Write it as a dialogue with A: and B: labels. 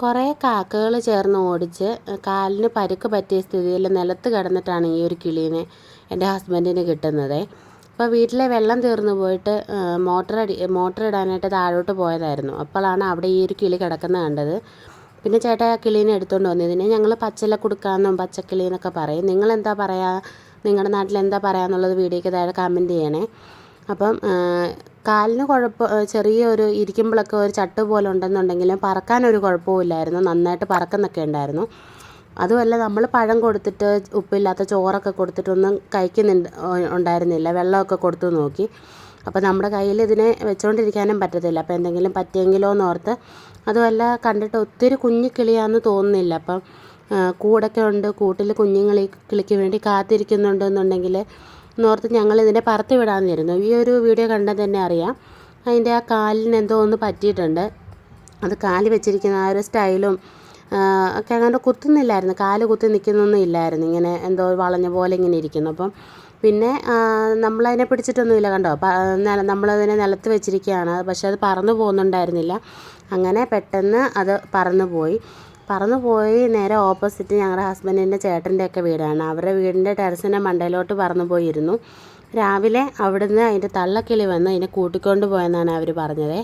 A: കുറേ കാക്കകൾ ചേർന്ന് ഓടിച്ച് കാലിന് പരിക്ക് പറ്റിയ സ്ഥിതിയിൽ നിലത്ത് കിടന്നിട്ടാണ് ഈ ഒരു കിളീനെ എൻ്റെ ഹസ്ബൻഡിന് കിട്ടുന്നത്. അപ്പോൾ വീട്ടിലെ വെള്ളം തീർന്നു പോയിട്ട് മോട്ടർ ഇടാനായിട്ട് താഴോട്ട് പോയതായിരുന്നു. അപ്പോഴാണ് അവിടെ ഈ ഒരു കിളി കിടക്കുന്നത് കണ്ടത്. പിന്നെ ചേട്ടാ ആ കിളീനെ എടുത്തുകൊണ്ട് വന്നു. ഇതിനെ ഞങ്ങൾ പച്ചില കുടുക്കാന്നും പച്ചക്കിളി എന്നൊക്കെ പറയും. നിങ്ങളെന്താ പറയുക, നിങ്ങളുടെ നാട്ടിൽ എന്താ പറയുക എന്നുള്ളത് വീഡിയോയ്ക്ക് താഴെ കമൻറ്റ് ചെയ്യണേ. അപ്പം കാലിന് ചെറിയൊരു ഇരിക്കുമ്പോഴൊക്കെ ഒരു ചട്ട് പോലെ ഉണ്ടെന്നുണ്ടെങ്കിലും പറക്കാനൊരു കുഴപ്പമില്ലായിരുന്നു. നന്നായിട്ട് പറക്കുന്നൊക്കെ ഉണ്ടായിരുന്നു. അതുമല്ല, നമ്മൾ പഴം കൊടുത്തിട്ട് ഉപ്പില്ലാത്ത ചോറൊക്കെ കൊടുത്തിട്ടൊന്നും ഉണ്ടായിരുന്നില്ല. വെള്ളമൊക്കെ കൊടുത്തു നോക്കി. അപ്പോൾ നമ്മുടെ കയ്യിൽ ഇതിനെ വെച്ചുകൊണ്ടിരിക്കാനും പറ്റത്തില്ല. അപ്പോൾ എന്തെങ്കിലും പറ്റിയെങ്കിലോ എന്നോർത്ത്. അതുമല്ല, കണ്ടിട്ട് ഒത്തിരി കുഞ്ഞു കിളിയാണെന്ന് തോന്നുന്നില്ല. അപ്പം കൂടൊക്കെ ഉണ്ട്, കൂട്ടിൽ കിളിക്ക് വേണ്ടി കാത്തിരിക്കുന്നുണ്ട് എന്നുണ്ടെങ്കിൽ എന്നോർത്ത് ഞങ്ങളിതിനെ പറത്തി വിടാമെന്നിരുന്നു. ഈ ഒരു വീഡിയോ കണ്ടാൽ തന്നെ അറിയാം അതിൻ്റെ ആ കാലിന് എന്തോ ഒന്ന് പറ്റിയിട്ടുണ്ട്. അത് കാല് വെച്ചിരിക്കുന്ന ആ ഒരു സ്റ്റൈലും ഒക്കെ അങ്ങനെ കുത്തുന്നില്ലായിരുന്നു. കാല് കുത്തി നിൽക്കുന്നൊന്നും ഇല്ലായിരുന്നു. ഇങ്ങനെ എന്തോ വളഞ്ഞ പോലെ ഇങ്ങനെ ഇരിക്കുന്നു. അപ്പം പിന്നെ നമ്മളതിനെ പിടിച്ചിട്ടൊന്നുമില്ല, കണ്ടോ. നമ്മളതിനെ നിലത്ത് വെച്ചിരിക്കുകയാണ്. പക്ഷെ അത് പറന്നു പോകുന്നുണ്ടായിരുന്നില്ല. അങ്ങനെ പെട്ടെന്ന് അത് പറന്നു പോയി നേരെ ഓപ്പോസിറ്റ് ഞങ്ങളുടെ ഹസ്ബൻഡിൻ്റെ ചേട്ടൻ്റെയൊക്കെ വീടാണ്. അവരുടെ വീടിൻ്റെ ടെറസിൻ്റെ മണ്ടയിലോട്ട് പറന്നു പോയിരുന്നു. രാവിലെ അവിടുന്ന് അതിൻ്റെ തള്ളക്കിളി വന്ന് അതിനെ കൂട്ടിക്കൊണ്ട് പോയെന്നാണ് അവർ പറഞ്ഞത്.